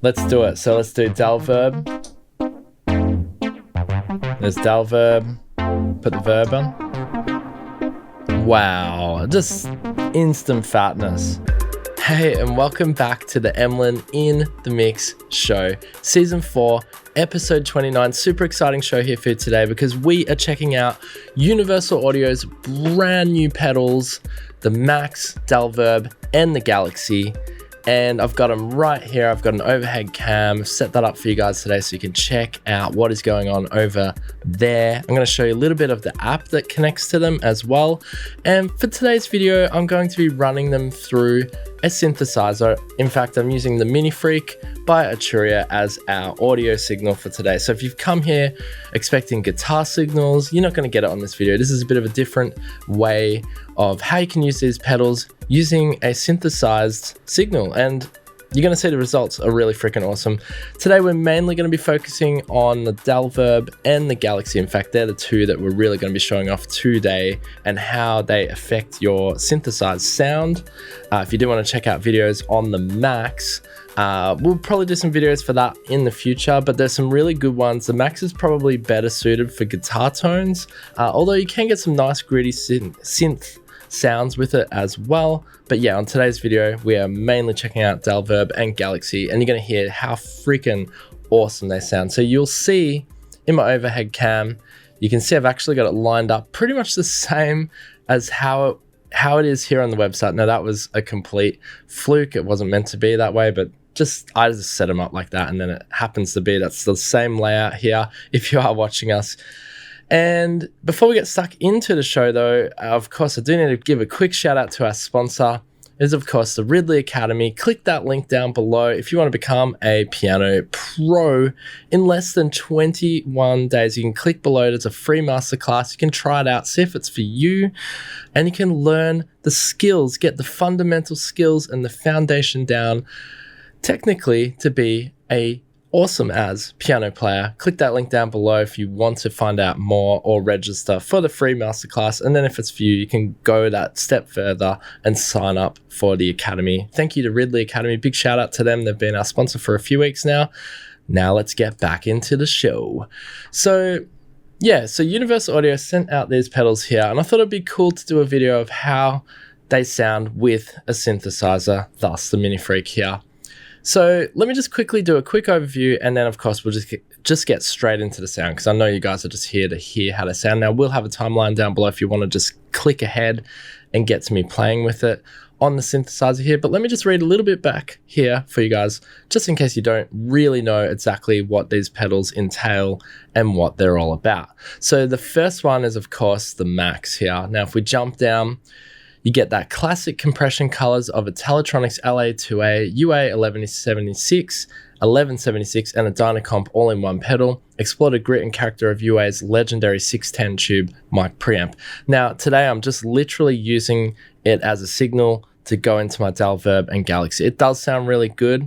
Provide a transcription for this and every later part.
Let's do it. So let's do Del-Verb. There's Del-Verb. Put the verb on. Wow, just instant fatness. Hey, and welcome back to the Emlyn in the Mix show, season 4, episode 29. Super exciting show here for you today because we are checking out Universal Audio's brand new pedals, the Max, Del-Verb, and the Galaxy. And I've got them right here. I've got an overhead cam, set that up for you guys today so you can check out what is going on over there. I'm going to show you a little bit of the app that connects to them as well. And for today's video, I'm going to be running them through a synthesizer. In fact, I'm using the Mini Freak by Arturia as our audio signal for today. So if you've come here expecting guitar signals, you're not going to get it on this video. This is a bit of a different way of how you can use these pedals using a synthesized signal, and you're going to see the results are really freaking awesome. Today we're mainly going to be focusing on the Del-Verb and the Galaxy. In fact, they're the two that we're really going to be showing off today and how they affect your synthesized sound. If you do want to check out videos on the Max, we'll probably do some videos for that in the future, but there's some really good ones. The Max is probably better suited for guitar tones, although you can get some nice gritty synth sounds with it as well. But yeah, on today's video, we are mainly checking out Del-Verb and Galaxy, and you're going to hear how freaking awesome they sound. So you'll see in my overhead cam, you can see I've actually got it lined up pretty much the same as how it is here on the website. Now that was a complete fluke. It wasn't meant to be that way, but I just set them up like that, and then it happens to be that's the same layout here if you are watching us. And before we get stuck into the show though, of course, I do need to give a quick shout out to our sponsor. It is of course the Ridley Academy. Click that link down below if you want to become a piano pro in less than 21 days. You can click below. There's a free masterclass. You can try it out, see if it's for you, and you can learn the skills, get the fundamental skills and the foundation down technically to be a awesome as piano player. Click that link down below if you want to find out more or register for the free masterclass. And then if it's for you, you can go that step further and sign up for the Academy. Thank you to Ridley Academy. Big shout out to them. They've been our sponsor for a few weeks now. Now let's get back into the show. So yeah, so Universal Audio sent out these pedals here, and I thought it'd be cool to do a video of how they sound with a synthesizer, thus the Mini Freak here. So let me just quickly do a quick overview, and then of course we'll just get straight into the sound because I know you guys are just here to hear how they sound. Now we'll have a timeline down below if you want to just click ahead and get to me playing with it on the synthesizer here. But let me just read a little bit back here for you guys, just in case you don't really know exactly what these pedals entail and what they're all about. So the first one is of course the Max here. Now if we jump down, you get that classic compression colors of a Teletronics LA2A, UA 1176, and a Dynacomp all-in-one pedal. Explore the grit and character of UA's legendary 610 tube mic preamp. Now, today I'm just literally using it as a signal to go into my Del-Verb and Galaxy. It does sound really good,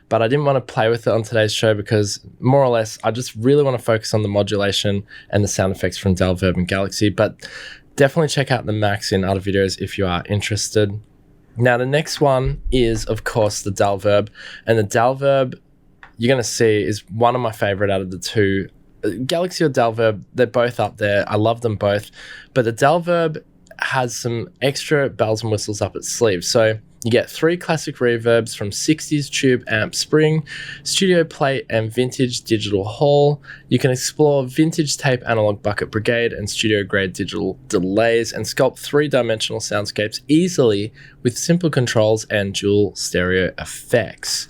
but I didn't want to play with it on today's show because more or less, I just really want to focus on the modulation and the sound effects from Del-Verb and Galaxy. But definitely check out the Max in other videos if you are interested. Now, the next one is, of course, the Del-Verb. And the Del-Verb, you're going to see, is one of my favorite out of the two. Galaxy or Del-Verb, they're both up there. I love them both. But the Del-Verb has some extra bells and whistles up its sleeve. So you get 3 classic reverbs from 60s tube amp spring, studio plate and vintage digital hall. You can explore vintage tape analog bucket brigade and studio grade digital delays and sculpt 3-dimensional soundscapes easily with simple controls and dual stereo effects.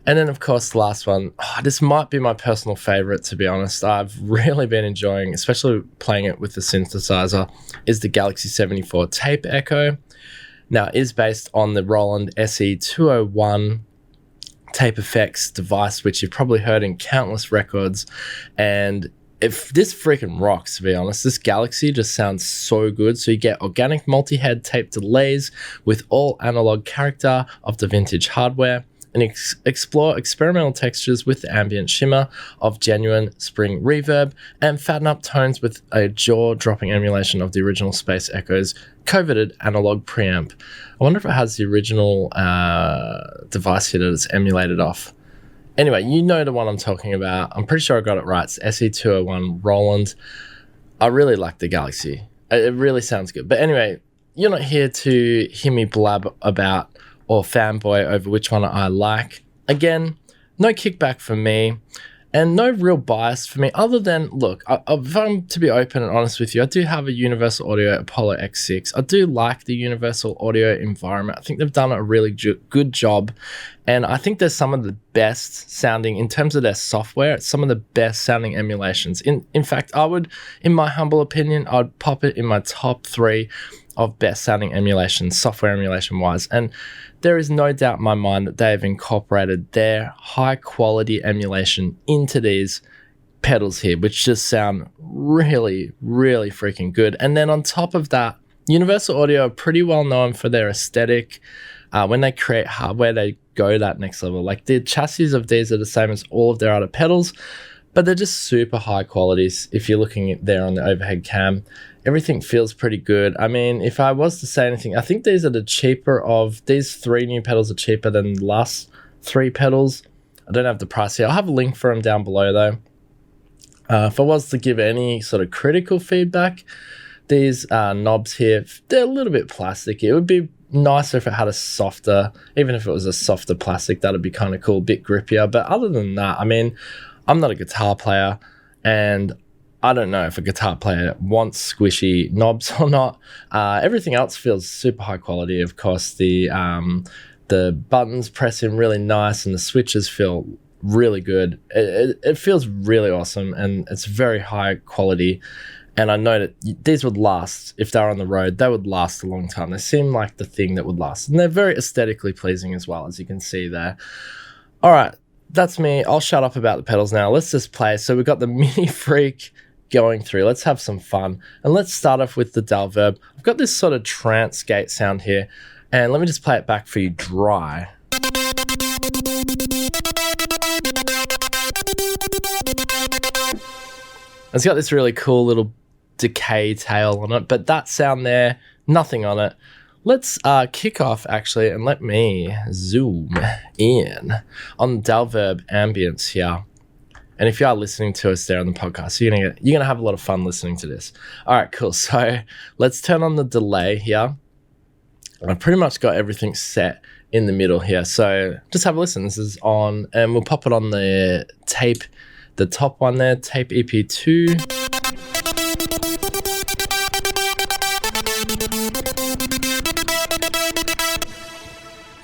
And then of course the last one, this might be my personal favorite to be honest. I've really been enjoying, especially playing it with the synthesizer, is the Galaxy 74 Tape Echo. Now, it is based on the Roland SE201 tape effects device, which you've probably heard in countless records. And if this freaking rocks, to be honest, this Galaxy just sounds so good. So you get organic multi-head tape delays with all analog character of the vintage hardware. and explore experimental textures with the ambient shimmer of genuine spring reverb, and fatten up tones with a jaw-dropping emulation of the original Space Echo's coveted analog preamp. I wonder if it has the original device here that it's emulated off. Anyway, you know the one I'm talking about. I'm pretty sure I got it right. It's SE201 Roland. I really like the Galaxy. It really sounds good. But anyway, you're not here to hear me blab about or fanboy over which one I like. Again, no kickback from me and no real bias for me other than, look, if I'm to be open and honest with you, I do have a Universal Audio Apollo X6. I do like the Universal Audio environment. I think they've done a really good job. And I think they're some of the best sounding, in terms of their software, it's some of the best sounding emulations. In fact, I would, in my humble opinion, I'd pop it in my top 3 of best sounding emulations, software emulation wise. And there is no doubt in my mind that they've incorporated their high quality emulation into these pedals here, which just sound really, really freaking good. And then on top of that, Universal Audio are pretty well known for their aesthetic. When they create hardware, they go that next level. Like the chassis of these are the same as all of their other pedals, but they're just super high qualities. If you're looking at there on the overhead cam, everything feels pretty good. I mean, if I was to say anything, I think these are the cheaper of, these 3 new pedals are cheaper than the last 3 pedals. I don't have the price here. I'll have a link for them down below though. If I was to give any sort of critical feedback, these knobs here, they're a little bit plasticky. It would be nicer if it had a softer, even if it was a softer plastic, that'd be kind of cool, a bit grippier. But other than that, I mean, I'm not a guitar player and I don't know if a guitar player wants squishy knobs or not. Everything else feels super high quality. Of course, the buttons press in really nice and the switches feel really good. It feels really awesome and it's very high quality. And I know that these would last, if they're on the road, they would last a long time. They seem like the thing that would last. And they're very aesthetically pleasing as well, as you can see there. All right, that's me. I'll shut up about the pedals now. Let's just play. So we've got the Mini Freak going through. Let's have some fun. And let's start off with the Del-Verb. I've got this sort of trance gate sound here. And let me just play it back for you dry. It's got this really cool little decay tail on it, but that sound there, nothing on it. Let's kick off actually, and let me zoom in on Del-Verb ambience here. And if you are listening to us there on the podcast, you're gonna have a lot of fun listening to this. All right, cool. So let's turn on the delay here. I've pretty much got everything set in the middle here. So just have a listen. This is on, and we'll pop it on the tape, the top one there, tape EP2.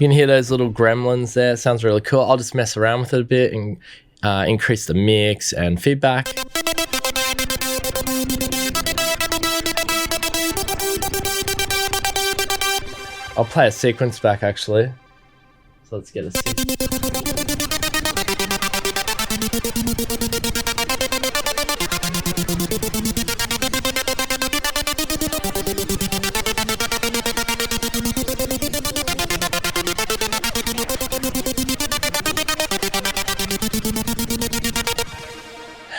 You can hear those little gremlins there. It sounds really cool. I'll just mess around with it a bit and increase the mix and feedback. I'll play a sequence back actually. So let's get a sequence.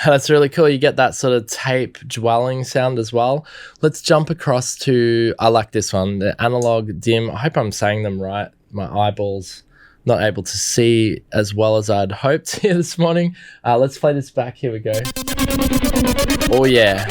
That's really cool. You get that sort of tape dwelling sound as well. Let's jump across to, I like this one, the analog dim. I hope I'm saying them right. My eyeballs not able to see as well as I'd hoped here this morning. Let's play this back. Here we go. Oh yeah.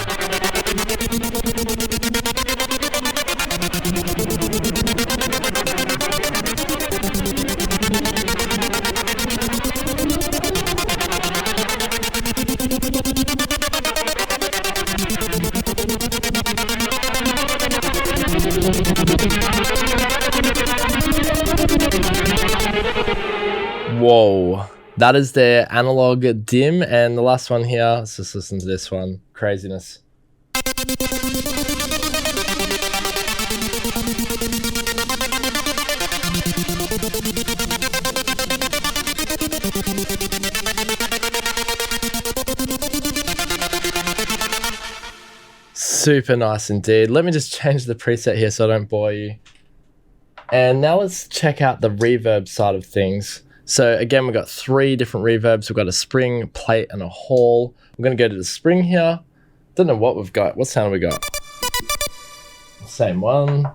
Whoa, that is their analog dim, and the last one here, let's just listen to this one. Craziness. Super nice indeed. Let me just change the preset here so I don't bore you. And now let's check out the reverb side of things. So again, we've got 3 different reverbs. We've got a spring, plate, and a hall. I'm gonna go to the spring here. Don't know what we've got. What sound have we got? Same one.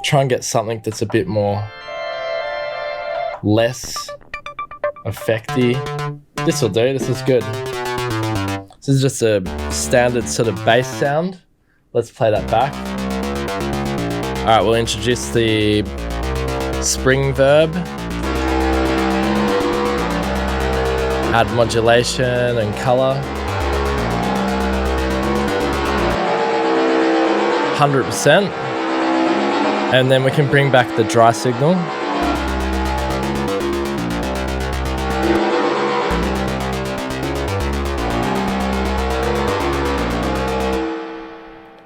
Try and get something that's a bit more less effecty. This will do, this is good. This is just a standard sort of bass sound. Let's play that back. All right, we'll introduce the spring verb. Add modulation and color. 100%. And then we can bring back the dry signal.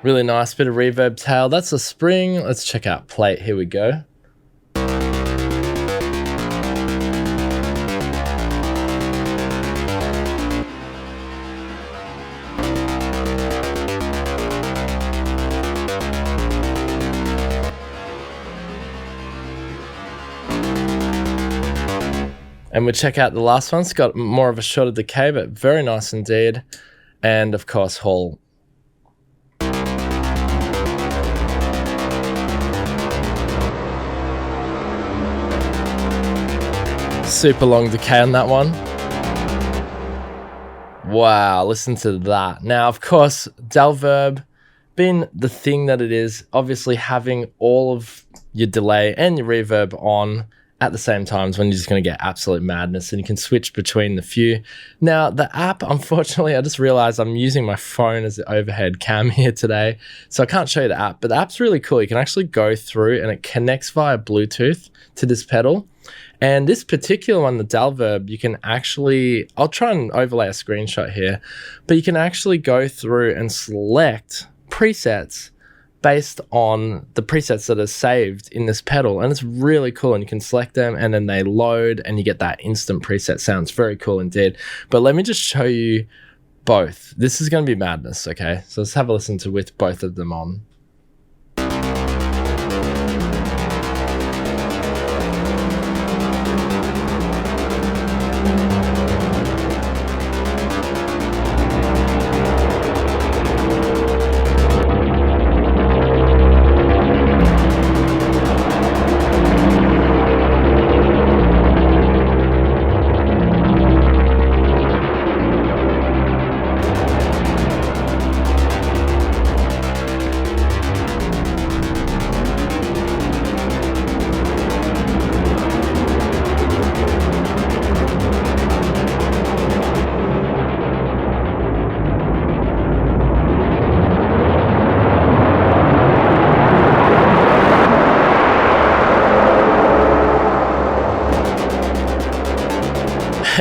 Really nice bit of reverb tail. That's a spring. Let's check out plate. Here we go. And we'll check out the last one. It's got more of a shot of decay, but very nice indeed. And of course, Hall. Super long decay on that one. Wow, listen to that. Now, of course, Del-Verb, being the thing that it is, obviously having all of your delay and your reverb on at the same time is when you're just going to get absolute madness, and you can switch between the few. Now, the app, unfortunately, I just realized I'm using my phone as the overhead cam here today, so I can't show you the app, but the app's really cool. You can actually go through and it connects via Bluetooth to this pedal. And this particular one, the Del-Verb, you can actually, I'll try and overlay a screenshot here, but you can actually go through and select presets based on the presets that are saved in this pedal, and it's really cool. And you can select them and then they load and you get that instant preset sound. It's very cool indeed. But let me just show you both. This is going to be madness, okay? So let's have a listen to with both of them on.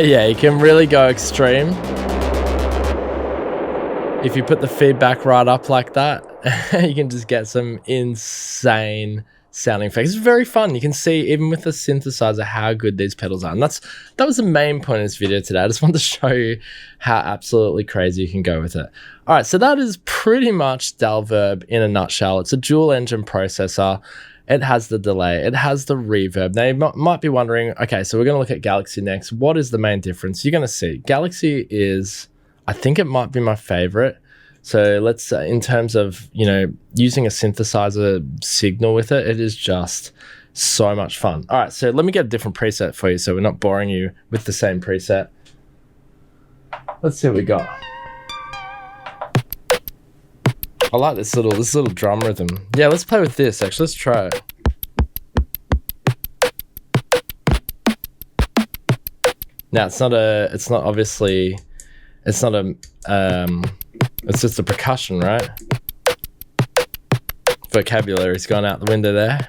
Yeah, you can really go extreme. If you put the feedback right up like that, you can just get some insane sounding effects. It's very fun. You can see, even with the synthesizer, how good these pedals are. And that was the main point of this video today. I just wanted to show you how absolutely crazy you can go with it. All right, so that is pretty much Del-Verb in a nutshell. It's a dual engine processor. It has the delay, it has the reverb. Now, you might be wondering, okay, so we're going to look at Galaxy next. What is the main difference? You're going to see Galaxy is, I think it might be my favorite. So let's, in terms of, you know, using a synthesizer signal with it, it is just so much fun. All right, so let me get a different preset for you so we're not boring you with the same preset. Let's see what we got. I like this little drum rhythm. Yeah, let's play with this actually. Let's try it. Now it's just a percussion, right? Vocabulary's gone out the window there.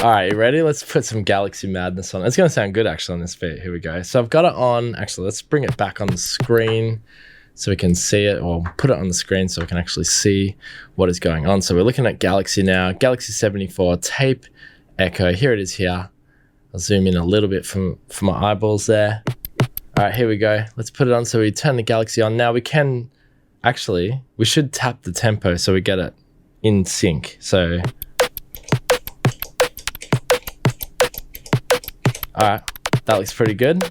All right, you ready? Let's put some Galaxy madness on. It's gonna sound good actually on this beat. Here we go. So I've got it on, actually let's bring it back on the screen so we can see it, or put it on the screen so we can actually see what is going on. So we're looking at Galaxy now, Galaxy 74 tape echo. Here it is here. I'll zoom in a little bit for my eyeballs there. All right, here we go. Let's put it on. So we turn the Galaxy on. Now we can, actually, we should tap the tempo so we get it in sync. So, all right, that looks pretty good.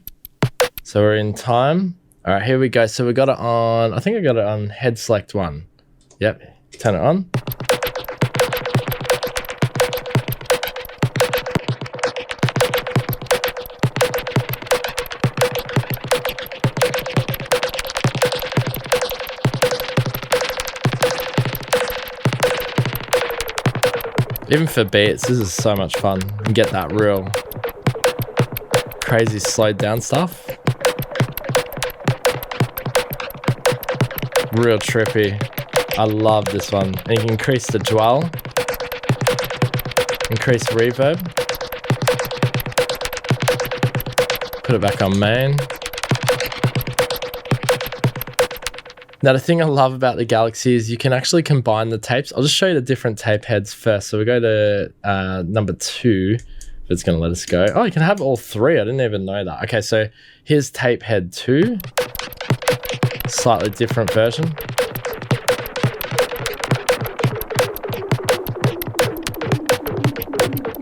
So we're in time. All right, here we go. So we got it on, I think I got it on head select 1. Yep, turn it on. Even for beats, this is so much fun. You can get that real crazy slowed down stuff. Real trippy. I love this one. And you can increase the dwell, increase reverb, put it back on main. Now, the thing I love about the Galaxy is you can actually combine the tapes. I'll just show you the different tape heads first. So we go to number 2. If it's going to let us go. Oh, you can have all 3. I didn't even know that. Okay, so here's tape head 2. Slightly different version.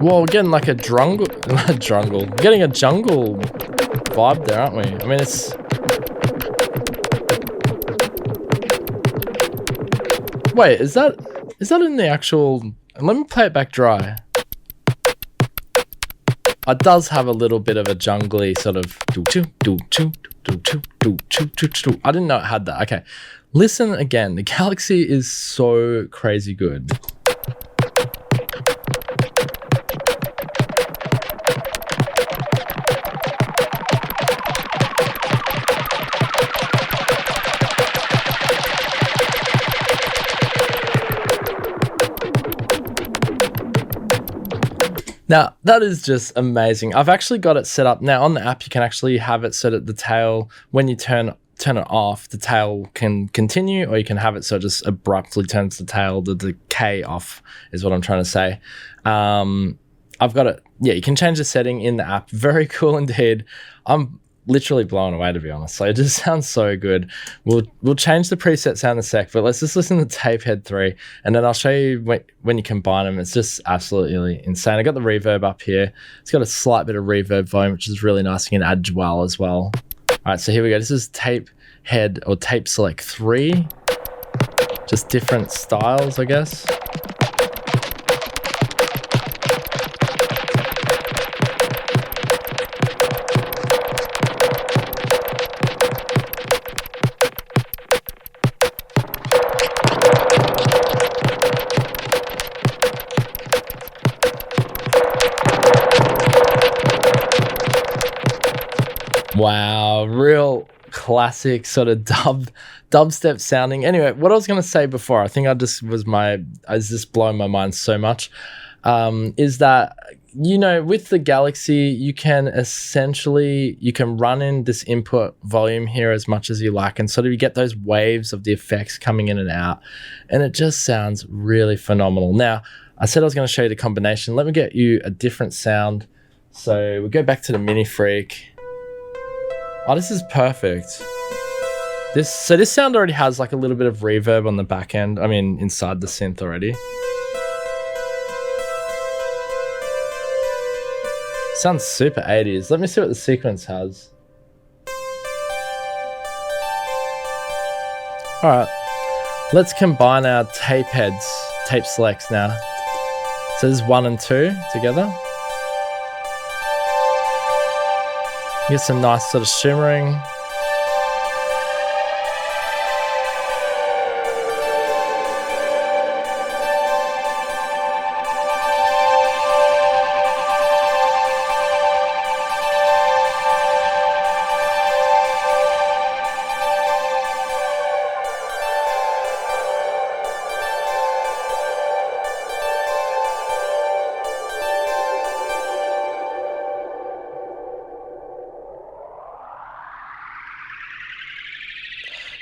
Whoa, we're getting like a drungle. We're getting a jungle vibe there, aren't we? I mean, it's... Wait, is that in the actual... Let me play it back dry. It does have a little bit of a jungly sort of... I didn't know it had that. Okay, listen again. The Galaxy is so crazy good. Now, that is just amazing. I've actually got it set up. Now, on the app, you can actually have it so that the tail, when you turn it off, the tail can continue, or you can have it so it just abruptly turns the tail, the decay off is what I'm trying to say. I've got it. Yeah, you can change the setting in the app. Very cool indeed. I'm literally blown away, to be honest. So it just sounds so good. We'll change the preset sound in a sec, but let's just listen to tape head 3, and then I'll show you when you combine them. It's just absolutely insane. I got the reverb up here. It's got a slight bit of reverb volume, which is really nice. You can add dwell as well. All right, so here we go. This is tape head or tape select 3. Just different styles, I guess. Wow, real classic sort of dubstep sounding. Anyway, what I was going to say before, I think I was just blowing my mind so much, is that, you know, with the Galaxy, you can run in this input volume here as much as you like, and sort of you get those waves of the effects coming in and out, and it just sounds really phenomenal. Now, I said I was going to show you the combination. Let me get you a different sound. So we go back to the Mini Freak. Oh, this is perfect. This sound already has like a little bit of reverb on the back end. I mean, inside the synth already. Sounds super 80s. Let me see what the sequence has. All right, let's combine our tape heads, tape selects now. So this is 1 and 2 together. Get some nice sort of shimmering.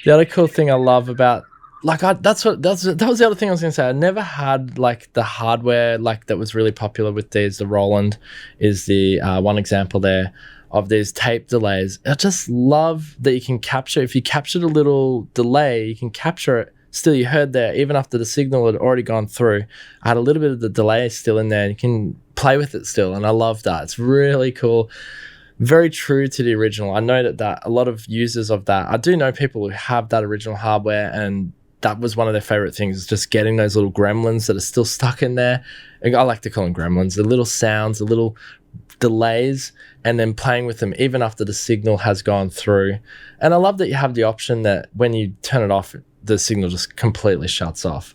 The other cool thing I love about, like, that was the other thing I was going to say. I never had like the hardware like that was really popular with these. The Roland is the one example there of these tape delays. I just love that you can capture, if you captured a little delay, you can capture it. Still, you heard there, even after the signal had already gone through, I had a little bit of the delay still in there, and you can play with it still. And I love that. It's really cool. Very true to the original. I know that a lot of users of that, I do know people who have that original hardware, and that was one of their favorite things, is just getting those little gremlins that are still stuck in there. And I like to call them gremlins, the little sounds, the little delays, and then playing with them even after the signal has gone through. And I love that you have the option that when you turn it off, the signal just completely shuts off.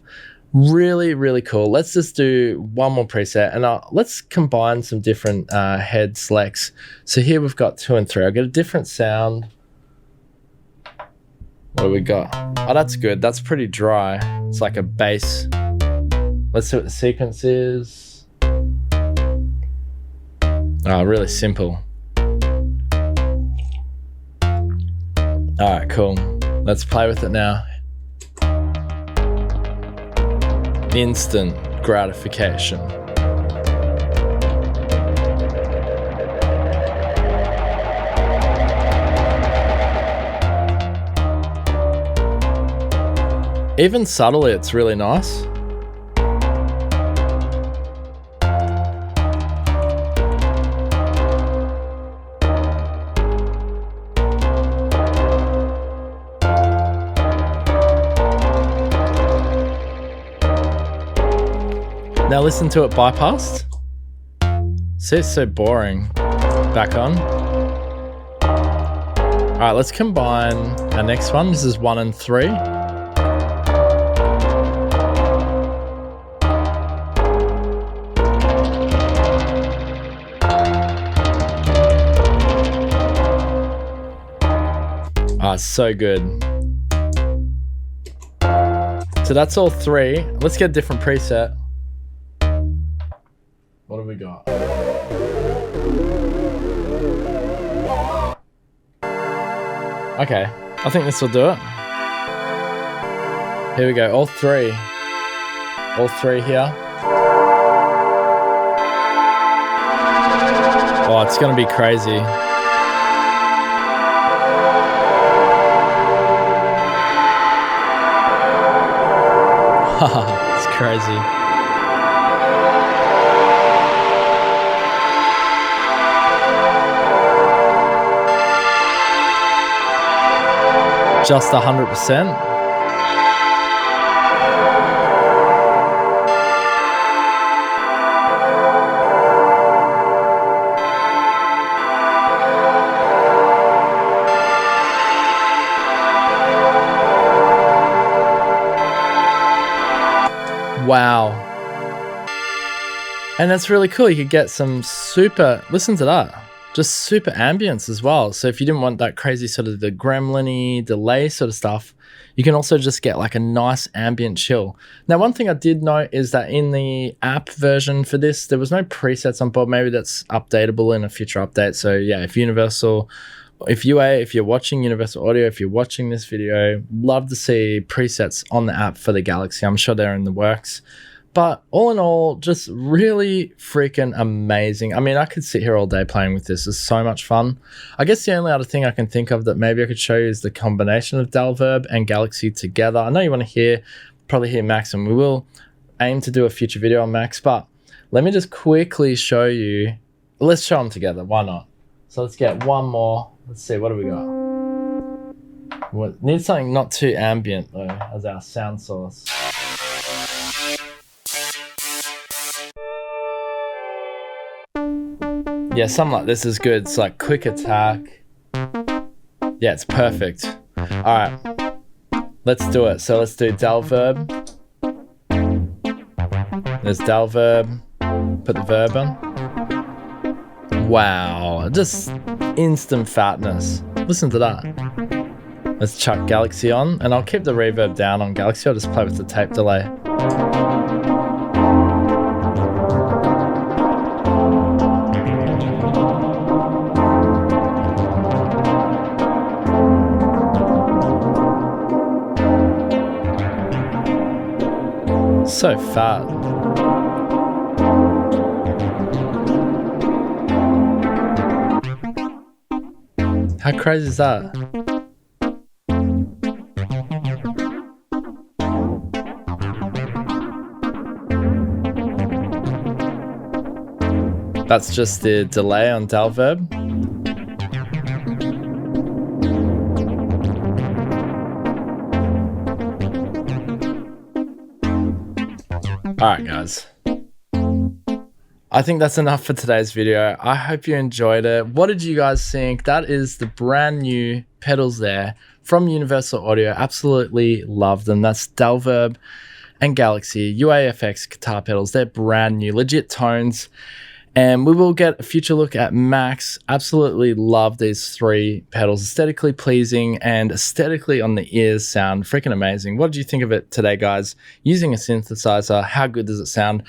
Really cool. Let's just do one more preset, and let's combine some different head selects. So here we've got 2 and 3. I'll get a different sound. What do we got? Oh, that's good. That's pretty dry. It's like a bass. Let's see what the sequence is. Oh, really simple. All right, cool. Let's play with it now. Instant gratification. Even subtly, it's really nice. Now listen to it bypassed. See, it's so boring. Back on. All right, let's combine our next one. This is 1 and 3. Ah, so good. So that's all 3. Let's get a different preset. What have we got? Okay, I think this will do it. Here we go, all 3. All 3 here. Oh, it's gonna be crazy. Haha, it's crazy. Just 100%. Wow. And that's really cool. You could get some super, listen to that. Just super ambience as well. So if you didn't want that crazy sort of the gremlin-y delay sort of stuff, you can also just get like a nice ambient chill. Now, one thing I did note is that in the app version for this, there was no presets on board. Maybe that's updatable in a future update. So yeah, if you're watching Universal Audio, if you're watching this video, love to see presets on the app for the Galaxy. I'm sure they're in the works. But all in all, just really freaking amazing. I mean, I could sit here all day playing with this. It's so much fun. I guess the only other thing I can think of that maybe I could show you is the combination of Del-Verb and Galaxy together. I know you want to probably hear Max, and we will aim to do a future video on Max, but let me just quickly show you. Let's show them together. Why not? So let's get one more. Let's see, what do we got? We need something not too ambient though as our sound source. Yeah, something like this is good. It's like quick attack. Yeah, it's perfect. All right, let's do it. So let's do Del-Verb. There's Del-Verb. Put the verb on. Wow, just instant fatness. Listen to that. Let's chuck Galaxy on, and I'll keep the reverb down on Galaxy. I'll just play with the tape delay. So fat. How crazy is that? That's just the delay on Del-Verb. Alright guys, I think that's enough for today's video. I hope you enjoyed it. What did you guys think? That is the brand new pedals there from Universal Audio. Absolutely love them. That's Del-Verb and Galaxy UAFX guitar pedals. They're brand new, legit tones. And we will get a future look at Max. Absolutely love these three pedals. Aesthetically pleasing and aesthetically on the ears sound freaking amazing. What did you think of it today, guys? Using a synthesizer, how good does it sound?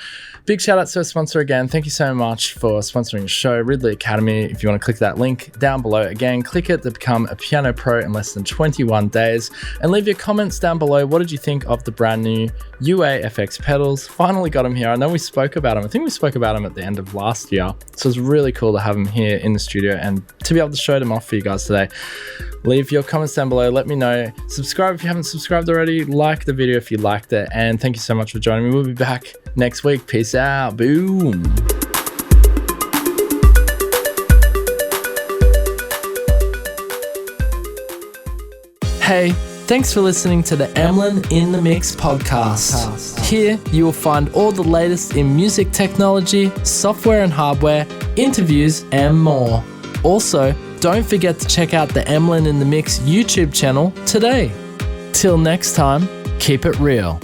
Big shout out to our sponsor again. Thank you so much for sponsoring the show, Ridley Academy. If you want to click that link down below, again, click it to become a piano pro in less than 21 days. And leave your comments down below. What did you think of the brand new UAFX pedals? Finally got them here. I know we spoke about them. I think we spoke about them at the end of last year. So it's really cool to have them here in the studio and to be able to show them off for you guys today. Leave your comments down below. Let me know. Subscribe if you haven't subscribed already. Like the video if you liked it. And thank you so much for joining me. We'll be back next week. Peace out. Boom. Hey. Thanks for listening to the Emlyn in the Mix podcast. Here you will find all the latest in music technology, software and hardware, interviews and more. Also, don't forget to check out the Emlyn in the Mix YouTube channel today. Till next time, keep it real.